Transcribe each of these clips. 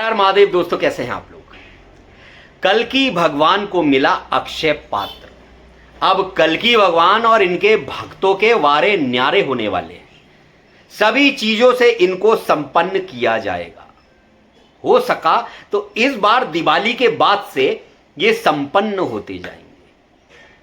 हर हर महादेव। दोस्तों कैसे हैं आप लोग। कल्कि भगवान को मिला अक्षय पात्र। अब कल्कि भगवान और इनके भक्तों के वारे न्यारे होने वाले हैं। सभी चीजों से इनको संपन्न किया जाएगा। हो सका तो इस बार दिवाली के बाद से ये संपन्न होते जाएंगे।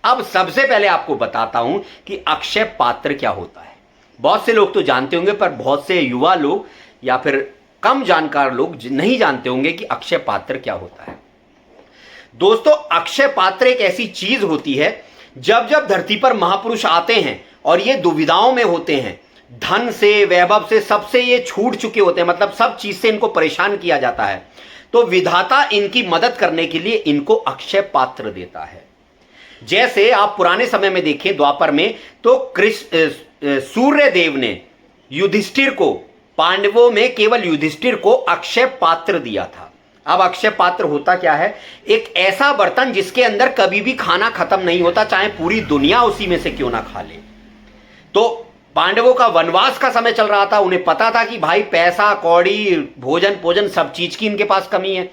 अब सबसे पहले आपको बताता हूं कि अक्षय पात्र क्या होता है। बहुत से लोग तो जानते होंगे, पर बहुत से युवा लोग या फिर कम जानकार लोग नहीं जानते होंगे कि अक्षय पात्र क्या होता है। दोस्तों, अक्षय पात्र एक ऐसी चीज होती है, जब जब धरती पर महापुरुष आते हैं और ये दुविधाओं में होते हैं, धन से वैभव से सबसे ये छूट चुके होते हैं, मतलब सब चीज से इनको परेशान किया जाता है, तो विधाता इनकी मदद करने के लिए इनको अक्षय पात्र देता है। जैसे आप पुराने समय में देखें, द्वापर में, तो सूर्य देव ने युधिष्ठिर को, पांडवों में केवल युधिष्ठिर को अक्षय पात्र दिया था। अब अक्षय पात्र होता क्या है? एक ऐसा बर्तन जिसके अंदर कभी भी खाना खत्म नहीं होता, चाहे पूरी दुनिया उसी में से क्यों ना खा ले। तो पांडवों का वनवास का समय चल रहा था, उन्हें पता था कि भाई पैसा कौड़ी भोजन भोजन सब चीज की इनके पास कमी है,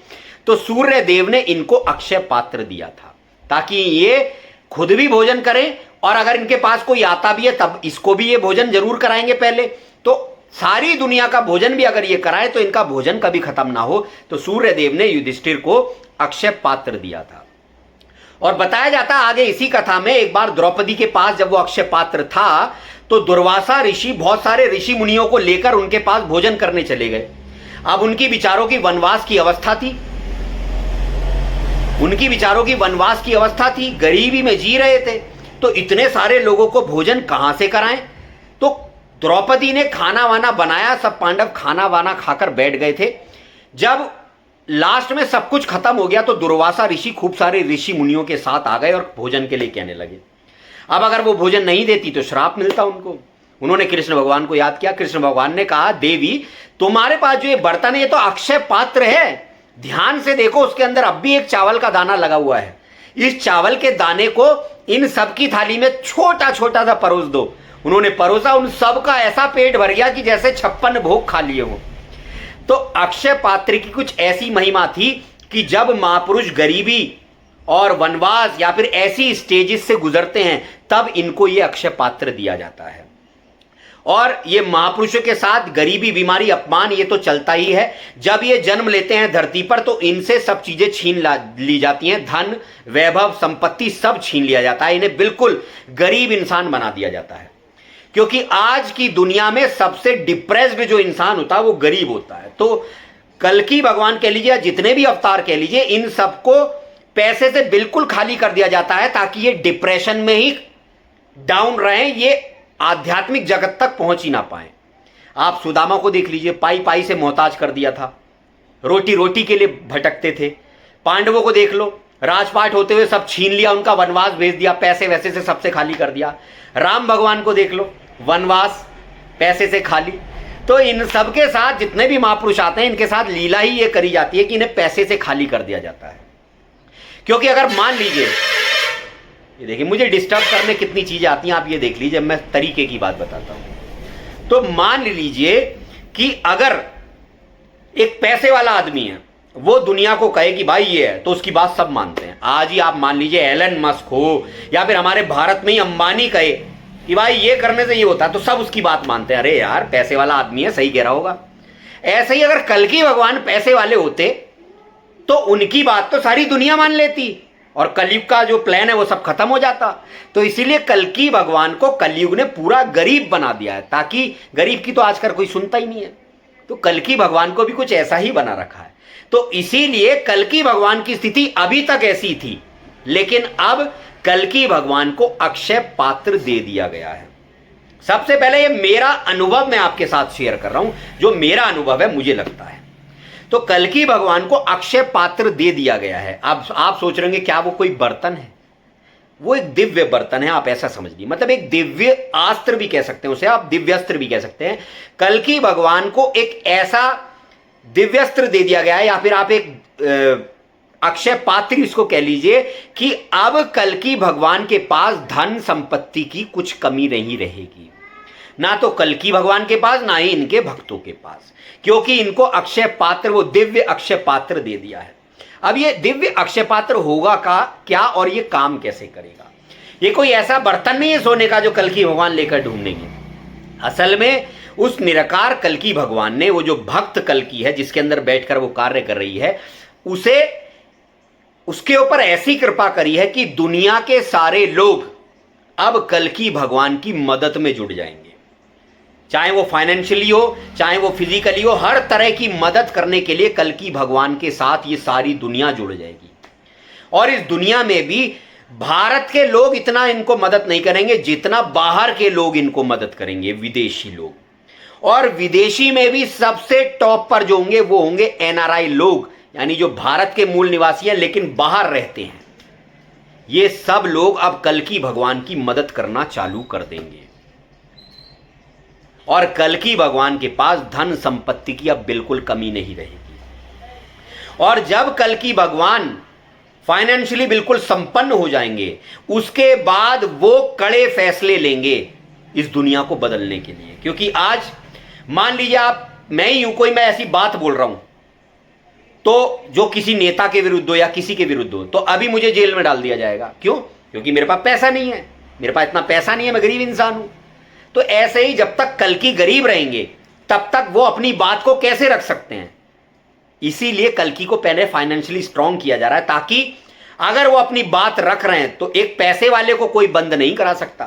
तो सूर्य देव ने इनको अक्षय पात्र दिया था ताकि ये खुद भी भोजन करें, और अगर इनके पास कोई आता भी है तब इसको भी ये भोजन जरूर कराएंगे पहले। तो सारी दुनिया का भोजन भी अगर ये कराए तो इनका भोजन कभी खत्म ना हो। तो सूर्य देव ने युधिष्ठिर को अक्षय पात्र दिया था। और बताया जाता है आगे इसी कथा में, एक बार द्रौपदी के पास जब वो अक्षय पात्र था तो दुर्वासा ऋषि बहुत सारे ऋषि मुनियों को लेकर उनके पास भोजन करने चले गए। अब उनकी विचारों की वनवास की अवस्था थी, गरीबी में जी रहे थे, तो इतने सारे लोगों को भोजन कहां से कराएं। तो द्रौपदी ने खाना वाना बनाया, सब पांडव खाना वाना खाकर बैठ गए थे। जब लास्ट में सब कुछ खत्म हो गया तो दुर्वासा ऋषि खूब सारे ऋषि मुनियों के साथ आ गए और भोजन के लिए कहने लगे। अब अगर वो भोजन नहीं देती तो श्राप मिलता उनको। उन्होंने कृष्ण भगवान को याद किया। कृष्ण भगवान ने कहा, देवी तुम्हारे पास जो ये बर्तन है ये तो अक्षय पात्र है, ध्यान से देखो उसके अंदर अब भी एक चावल का दाना लगा हुआ है। इस चावल के दाने को इन सबकी थाली में छोटा छोटा सा परोस दो। उन्होंने परोसा, उन सब का ऐसा पेट भर गया कि जैसे 56 भोग खा लिए हो। तो अक्षय पात्र की कुछ ऐसी महिमा थी कि जब महापुरुष गरीबी और वनवास या फिर ऐसी स्टेजेस से गुजरते हैं तब इनको ये अक्षय पात्र दिया जाता है। और ये महापुरुषों के साथ गरीबी, बीमारी, अपमान ये तो चलता ही है। जब ये जन्म लेते हैं धरती पर तो इनसे सब चीजें छीन ली जाती हैं, धन वैभव संपत्ति सब छीन लिया जाता है, इन्हें बिल्कुल गरीब इंसान बना दिया जाता है। क्योंकि आज की दुनिया में सबसे डिप्रेस्ड जो इंसान होता है वो गरीब होता है। तो कल्कि भगवान कह लीजिए, जितने भी अवतार कह लीजिए, इन सबको पैसे से बिल्कुल खाली कर दिया जाता है ताकि ये डिप्रेशन में ही डाउन रहें, ये आध्यात्मिक जगत तक पहुंच ही ना पाए। आप सुदामा को देख लीजिए, पाई पाई से मोहताज कर दिया था, रोटी रोटी के लिए भटकते थे। पांडवों को देख लो, राजपाट होते हुए सब छीन लिया, उनका वनवास भेज दिया, पैसे वैसे से सबसे खाली कर दिया। राम भगवान को देख लो, वनवास पैसे से खाली। तो इन सबके साथ जितने भी महापुरुष आते हैं इनके साथ लीला ही ये करी जाती है कि इन्हें पैसे से खाली कर दिया जाता है। क्योंकि अगर मान लीजिए, ये देखिए मुझे डिस्टर्ब करने कितनी चीजें आती हैं, आप ये देख लीजिए, मैं तरीके की बात बताता हूं। तो मान लीजिए कि अगर एक पैसे वाला आदमी है, वो दुनिया को कहे कि भाई ये है, तो उसकी बात सब मानते हैं। आज ही आप मान लीजिए एलन मस्क हो या फिर हमारे भारत में ही अंबानी कहे कि भाई ये करने से ये होता है, तो सब उसकी बात मानते हैं। अरे यार पैसे वाला आदमी है, सही कह रहा होगा। ऐसे ही अगर कल्कि भगवान पैसे वाले होते तो उनकी बात तो सारी दुनिया मान लेती और कलयुग का जो प्लान है वो सब खत्म हो जाता। तो इसीलिए कल्कि भगवान को कलयुग ने पूरा गरीब बना दिया है, ताकि गरीब की तो आजकल कोई सुनता ही नहीं है। तो कल्कि भगवान को भी कुछ ऐसा ही बना रखा है। तो इसीलिए कल्कि भगवान की स्थिति अभी तक ऐसी थी, लेकिन अब कल्कि भगवान को अक्षय पात्र दे दिया गया है। सबसे पहले ये मेरा अनुभव मैं आपके साथ शेयर कर रहा हूं, जो मेरा अनुभव है मुझे लगता है। तो कल्कि भगवान को अक्षय पात्र दे दिया गया है। अब आप सोच रहे हैं क्या वो कोई बर्तन है? वो एक दिव्य बर्तन है, आप ऐसा समझ लीजिए, मतलब एक दिव्य अस्त्र भी कह सकते हैं उसे, आप दिव्यस्त्र भी कह सकते हैं। कल्कि भगवान को एक ऐसा दिव्यस्त्र दे दिया गया है, या फिर आप एक अक्षय पात्र इसको कह लीजिए, कि अब कल्कि भगवान के पास धन संपत्ति की कुछ कमी नहीं रहेगी। ना तो कल्कि भगवान के पास, ना ही इनके भक्तों के पास। क्योंकि इनको अक्षय पात्र, वो दिव्य अक्षय पात्र दे दिया है। अब ये दिव्य अक्षय पात्र होगा का क्या और ये काम कैसे करेगा? ये कोई ऐसा बर्तन नहीं है सोने का जो कल्कि भगवान लेकर ढूंढेंगे। असल में उस निराकार कल्कि भगवान ने, वो जो भक्त कल्कि है जिसके अंदर बैठकर वो कार्य कर रही है, उसे उसके ऊपर ऐसी कृपा करी है कि दुनिया के सारे लोग अब कल्कि भगवान की मदद में जुड़ जाएंगे। चाहे वो फाइनेंशियली हो, चाहे वो फिजिकली हो, हर तरह की मदद करने के लिए कल्कि भगवान के साथ ये सारी दुनिया जुड़ जाएगी। और इस दुनिया में भी भारत के लोग इतना इनको मदद नहीं करेंगे जितना बाहर के लोग इनको मदद करेंगे, विदेशी लोग। और विदेशी में भी सबसे टॉप पर जो होंगे वो होंगे एनआरआई लोग, यानी जो भारत के मूल निवासी हैं लेकिन बाहर रहते हैं। ये सब लोग अब कल्कि भगवान की मदद करना चालू कर देंगे। और कल्कि भगवान के पास धन संपत्ति की अब बिल्कुल कमी नहीं रहेगी। और जब कल्कि भगवान फाइनेंशियली बिल्कुल संपन्न हो जाएंगे, उसके बाद वो कड़े फैसले लेंगे इस दुनिया को बदलने के लिए। क्योंकि आज मान लीजिए आप, मैं ही हूं, कोई मैं ऐसी बात बोल रहा हूं तो जो किसी नेता के विरुद्ध हो या किसी के विरुद्ध हो, तो अभी मुझे जेल में डाल दिया जाएगा। क्यों? क्योंकि मेरे पास पैसा नहीं है, मेरे पास इतना पैसा नहीं है, मैं गरीब इंसान हूं। तो ऐसे ही जब तक कल्कि गरीब रहेंगे तब तक वो अपनी बात को कैसे रख सकते हैं। इसीलिए कल्कि को पहले फाइनेंशियली स्ट्रांग किया जा रहा है, ताकि अगर वो अपनी बात रख रहे हैं तो एक पैसे वाले को कोई बंद नहीं करा सकता।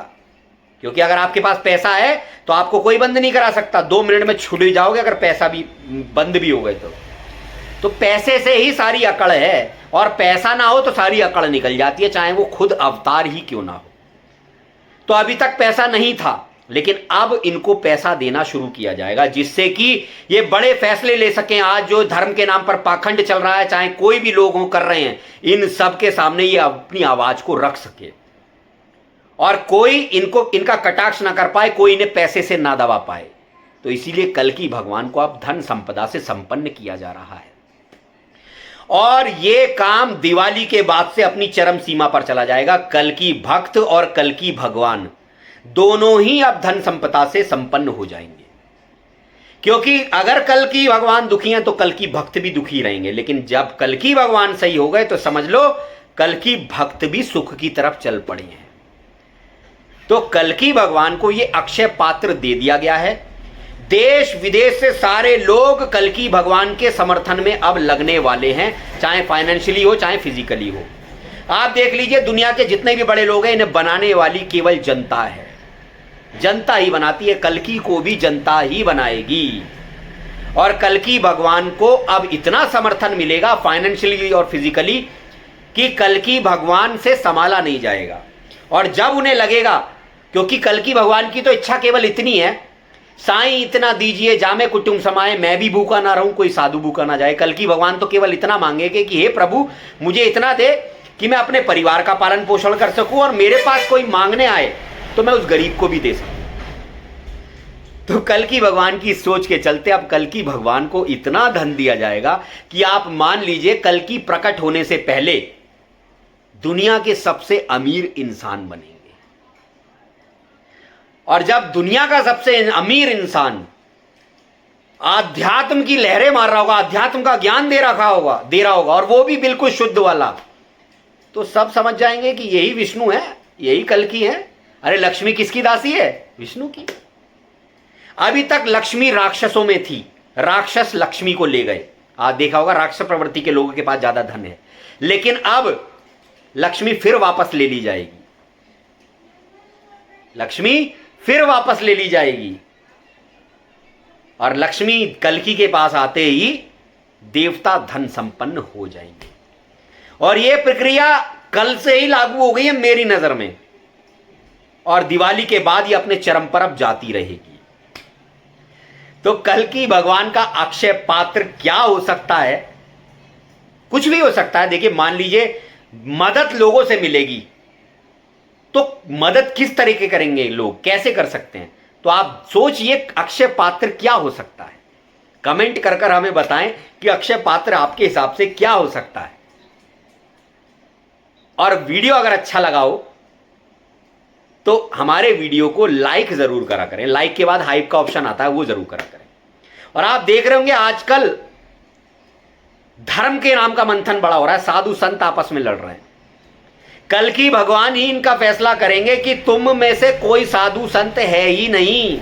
क्योंकि अगर आपके पास पैसा है तो आपको कोई बंद नहीं करा सकता, 2 मिनट में छुट ही जाओगे अगर पैसा भी बंद भी हो गए तो पैसे से ही सारी अकड़ है, और पैसा ना हो तो सारी अकड़ निकल जाती है, चाहे वो खुद अवतार ही क्यों ना हो। तो अभी तक पैसा नहीं था, लेकिन अब इनको पैसा देना शुरू किया जाएगा, जिससे कि ये बड़े फैसले ले सकें। आज जो धर्म के नाम पर पाखंड चल रहा है, चाहे कोई भी लोग हो कर रहे हैं, इन सब के सामने ये अपनी आवाज को रख सके और कोई इनका कटाक्ष ना कर पाए, कोई इन्हें पैसे से ना दबा पाए। तो इसीलिए कल्कि भगवान को अब धन संपदा से संपन्न किया जा रहा है। और ये काम दिवाली के बाद से अपनी चरम सीमा पर चला जाएगा। कल्कि भक्त और कल्कि भगवान दोनों ही अब धन संपदा से संपन्न हो जाएंगे। क्योंकि अगर कल्कि भगवान दुखी हैं तो कल्कि भक्त भी दुखी रहेंगे, लेकिन जब कल्कि भगवान सही हो गए तो समझ लो कल्कि भक्त भी सुख की तरफ चल पड़े हैं। तो कल्कि भगवान को ये अक्षय पात्र दे दिया गया है। देश विदेश से सारे लोग कल्कि भगवान के समर्थन में अब लगने वाले हैं, चाहे फाइनेंशियली हो चाहे फिजिकली हो। आप देख लीजिए, दुनिया के जितने भी बड़े लोग हैं, इन्हें बनाने वाली केवल जनता है। जनता ही बनाती है, कल्कि को भी जनता ही बनाएगी। और कल्कि भगवान को अब इतना समर्थन मिलेगा फाइनेंशियली और फिजिकली कि कल्कि भगवान से संभाला नहीं जाएगा। और जब उन्हें लगेगा, क्योंकि कल्कि भगवान की तो इच्छा केवल इतनी है, साईं इतना दीजिए जामे कुटुंब समाए, मैं भी भूखा ना रहूं, कोई साधु भूखा ना जाए। कल्कि भगवान तो केवल इतना मांगेंगे कि हे प्रभु, मुझे इतना दे कि मैं अपने परिवार का पालन पोषण कर सकूं, और मेरे पास कोई मांगने आए तो मैं उस गरीब को भी दे सकूं। तो कल्कि भगवान की सोच के चलते अब कल्कि भगवान को इतना धन दिया जाएगा कि आप मान लीजिए कल्कि प्रकट होने से पहले दुनिया के सबसे अमीर इंसान बनेंगे। और जब दुनिया का सबसे अमीर इंसान आध्यात्म की लहरें मार रहा होगा, अध्यात्म का ज्ञान दे रहा होगा, और वो भी बिल्कुल शुद्ध वाला, तो सब समझ जाएंगे कि यही विष्णु है, यही कल्कि है। अरे लक्ष्मी किसकी दासी है? विष्णु की। अभी तक लक्ष्मी राक्षसों में थी, राक्षस लक्ष्मी को ले गए। आज देखा होगा राक्षस प्रवृत्ति के लोगों के पास ज्यादा धन है, लेकिन अब लक्ष्मी फिर वापस ले ली जाएगी। लक्ष्मी फिर वापस ले ली जाएगी, और लक्ष्मी कल्कि के पास आते ही देवता धन संपन्न हो जाएंगे। और यह प्रक्रिया कल से ही लागू हो गई है मेरी नजर में, और दिवाली के बाद ये अपने चरम पर अब जाती रहेगी। तो कल्कि भगवान का अक्षय पात्र क्या हो सकता है? कुछ भी हो सकता है। देखिए, मान लीजिए मदद लोगों से मिलेगी, तो मदद किस तरीके करेंगे लोग, कैसे कर सकते हैं? तो आप सोचिए अक्षय पात्र क्या हो सकता है। कमेंट कर कर हमें बताएं कि अक्षय पात्र आपके हिसाब से क्या हो सकता है। और वीडियो अगर अच्छा लगा हो तो हमारे वीडियो को लाइक जरूर करा करें। लाइक के बाद हाइप का ऑप्शन आता है, वो जरूर करा करें। और आप देख रहे होंगे आजकल धर्म के नाम का मंथन बड़ा हो रहा है, साधु संत आपस में लड़ रहे हैं। कल की भगवान ही इनका फैसला करेंगे कि तुम में से कोई साधु संत है ही नहीं,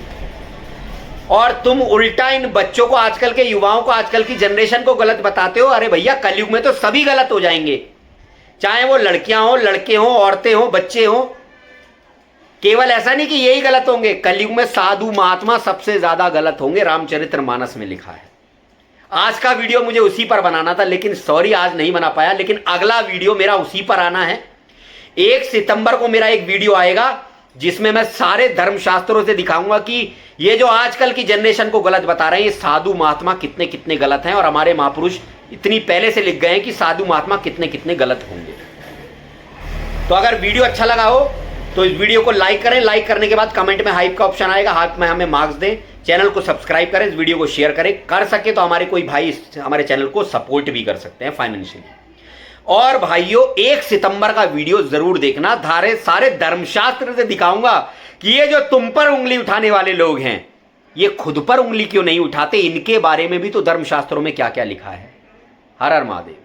और तुम उल्टा इन बच्चों को, आजकल के युवाओं को, आजकल की जनरेशन को गलत बताते हो। अरे भैया, कलयुग में तो सभी गलत हो जाएंगे, चाहे वो लड़कियां हो, लड़के हो, औरतें हो, बच्चे हो। केवल ऐसा नहीं कि यही गलत होंगे, कलयुग में साधु महात्मा सबसे ज्यादा गलत होंगे, रामचरितमानस में लिखा है। आज का वीडियो मुझे उसी पर बनाना था, लेकिन सॉरी आज नहीं बना पाया, लेकिन अगला वीडियो मेरा उसी पर आना है। 1 सितंबर को मेरा एक वीडियो आएगा जिसमें मैं सारे धर्मशास्त्रों से दिखाऊंगा कि ये जो आजकल की जनरेशन को गलत बता रहे हैं, ये साधु महात्मा कितने कितने गलत हैं, और हमारे महापुरुष इतनी पहले से लिख गए हैं कि साधु महात्मा कितने कितने गलत होंगे। तो अगर वीडियो अच्छा लगा हो तो इस वीडियो को लाइक करें, लाइक करने के बाद कमेंट में हाइप का ऑप्शन आएगा, हाइप में हमें मार्क्स दें, चैनल को सब्सक्राइब करें, इस वीडियो को शेयर करें, कर सके तो हमारे कोई भाई हमारे चैनल को सपोर्ट भी कर सकते हैं फाइनेंशियली। और भाइयों, 1 सितंबर का वीडियो जरूर देखना, सारे धर्मशास्त्र से दिखाऊंगा कि ये जो तुम पर उंगली उठाने वाले लोग हैं, ये खुद पर उंगली क्यों नहीं उठाते, इनके बारे में भी तो धर्मशास्त्रों में क्या क्या लिखा है। हर हर महादेव।